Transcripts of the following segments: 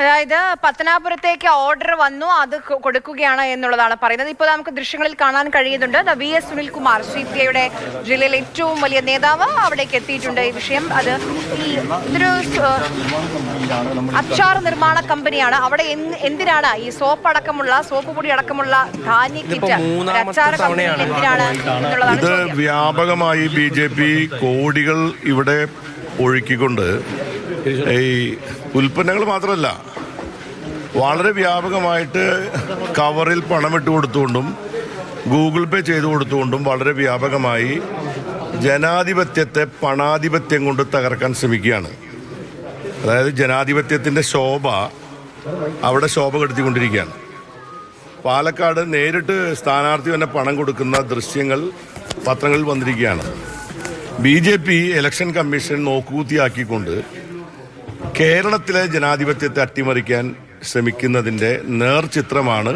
അതായത് പത്തനാപുരത്തേക്ക് ഓർഡർ വന്നു, അത് കൊടുക്കുകയാണ് എന്നുള്ളതാണ് പറയുന്നത്. ഇപ്പോൾ നമുക്ക് ദൃശ്യങ്ങളിൽ കാണാൻ കഴിയുന്നുണ്ട്. VS സുനിൽകുമാർ, CPIയുടെ ജില്ലയിലെ ഏറ്റവും വലിയ നേതാവ് അവിടേക്ക് എത്തിയിട്ടുണ്ട്. ഈ വിഷയം ഇതൊരു അച്ചാർ നിർമ്മാണ കമ്പനിയാണ്. അവിടെ എന്തിനാണ് ഈ സോപ്പ് പൊടി അടക്കമുള്ള ധാന്യ കിറ്റ് അച്ചാർ കമ്പനിയിൽ എന്തിനാണ് എന്നുള്ളതാണ്. ഇത് വ്യാപകമായി BJP കോടികൾ ഇവിടെ ഒഴുക്കിക്കൊണ്ട് ഈ ഉൽപ്പന്നങ്ങൾ മാത്രമല്ല, വളരെ വ്യാപകമായിട്ട് കവറിൽ പണമിട്ട് കൊടുത്തുകൊണ്ടും ഗൂഗിൾ പേ ചെയ്തു കൊടുത്തുകൊണ്ടും വളരെ വ്യാപകമായി ജനാധിപത്യത്തെ പണാധിപത്യം കൊണ്ട് തകർക്കാൻ ശ്രമിക്കുകയാണ്. അതായത് ജനാധിപത്യത്തിൻ്റെ ശോഭ അവിടെ ശോഭ കെടുത്തിക്കൊണ്ടിരിക്കുകയാണ്. പാലക്കാട് നേരിട്ട് സ്ഥാനാർത്ഥി തന്നെ പണം കൊടുക്കുന്ന ദൃശ്യങ്ങൾ പത്രങ്ങളിൽ വന്നിരിക്കുകയാണ്. BJP ഇലക്ഷൻ കമ്മീഷൻ നോക്കുകുത്തിയാക്കിക്കൊണ്ട് കേരളത്തിലെ ജനാധിപത്യത്തെ അട്ടിമറിക്കാൻ ശ്രമിക്കുന്നതിൻ്റെ നേർചിത്രമാണ്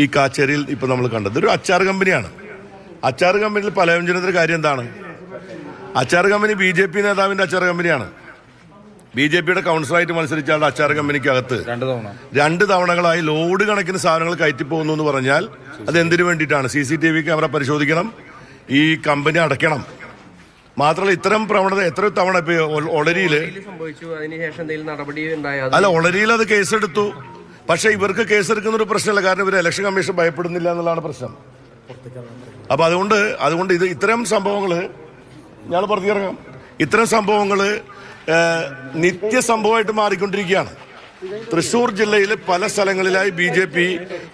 ഈ കാച്ചേരിയിൽ ഇപ്പോൾ നമ്മൾ കണ്ടത്. ഒരു അച്ചാർ കമ്പനിയാണ്. അച്ചാർ കമ്പനിയിൽ പലവ്യഞ്ജനത്തിൻ്റെ കാര്യം എന്താണ്? അച്ചാർ കമ്പനി BJP നേതാവിൻ്റെ അച്ചാർ കമ്പനിയാണ്. BJPയുടെ കൗൺസിലറായിട്ട് മത്സരിച്ച ആളുടെ അച്ചാർ കമ്പനിക്കകത്ത് രണ്ട് തവണകളായി ലോഡ് കണക്കിന് സാധനങ്ങൾ കയറ്റിപ്പോകുന്നു എന്ന് പറഞ്ഞാൽ അത് എന്തിനു വേണ്ടിയിട്ടാണ്? CCTV ക്യാമറ പരിശോധിക്കണം, ഈ കമ്പനി അടയ്ക്കണം. മാത്രമല്ല ഇത്തരം പ്രവണത എത്ര തവണ ഇപ്പൊ ഒളരിയില് അല്ല, ഒളരിയിൽ അത് കേസെടുത്തു. പക്ഷെ ഇവർക്ക് കേസെടുക്കുന്ന ഒരു പ്രശ്നമല്ല, കാരണം ഇവർ ഇലക്ഷൻ കമ്മീഷൻ ഭയപ്പെടുന്നില്ല എന്നുള്ളതാണ് പ്രശ്നം. അപ്പൊ അതുകൊണ്ട് ഇത്തരം സംഭവങ്ങള് ഞാൻ പുറത്തിറങ്ങാം. ഇത്തരം സംഭവങ്ങള് നിത്യസംഭവമായിട്ട് മാറിക്കൊണ്ടിരിക്കുകയാണ്. തൃശൂർ ജില്ലയിൽ പല സ്ഥലങ്ങളിലായി BJP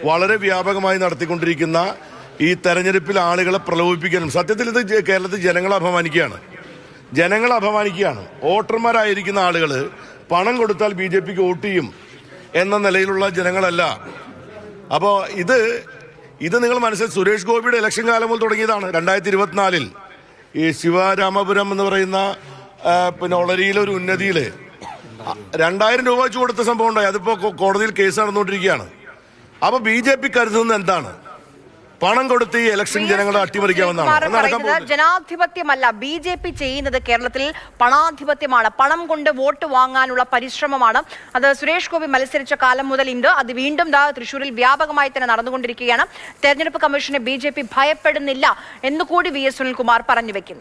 വളരെ വ്യാപകമായി നടത്തിക്കൊണ്ടിരിക്കുന്ന ഈ തെരഞ്ഞെടുപ്പിൽ ആളുകളെ പ്രലോഭിപ്പിക്കാനും, സത്യത്തിൽ ഇത് കേരളത്തിൽ ജനങ്ങളെ അപമാനിക്കുകയാണ്. വോട്ടർമാരായിരിക്കുന്ന ആളുകൾ പണം കൊടുത്താൽ BJPക്ക് വോട്ട് ചെയ്യും എന്ന നിലയിലുള്ള ജനങ്ങളല്ല. അപ്പോൾ ഇത് നിങ്ങൾ മനസ്സിൽ സുരേഷ് ഗോപിയുടെ ഇലക്ഷൻ കാലം മുതൽ തുടങ്ങിയതാണ്. 2024 ഈ ശിവരാമപുരം എന്ന് പറയുന്ന ഒളരിയിലെ ഒരു ഉന്നതിയിൽ 2000 രൂപ വെച്ച് കൊടുത്ത സംഭവം ഉണ്ടായി. അതിപ്പോ കോടതിയിൽ കേസ് നടന്നുകൊണ്ടിരിക്കുകയാണ്. അപ്പൊ BJP കരുതുന്നത് എന്താണ്? പണം കൊടുത്ത് ഈ ഇലക്ഷൻ ജനങ്ങളെ അട്ടിമറിക്കാമെന്നാണ്. ജനാധിപത്യമല്ല BJP ചെയ്യുന്നത്, കേരളത്തിൽ പണാധിപത്യമാണ്. പണം കൊണ്ട് വോട്ട് വാങ്ങാനുള്ള പരിശ്രമമാണ്. അത് സുരേഷ് ഗോപി മത്സരിച്ച കാലം മുതൽ ഉണ്ട്. അത് വീണ്ടും തൃശ്ശൂരിൽ വ്യാപകമായി തന്നെ നടന്നുകൊണ്ടിരിക്കുകയാണ്. തെരഞ്ഞെടുപ്പ് കമ്മീഷനെ BJP ഭയപ്പെടുന്നില്ല എന്നുകൂടി VS സുനിൽകുമാർ പറഞ്ഞു വെക്കുന്നു.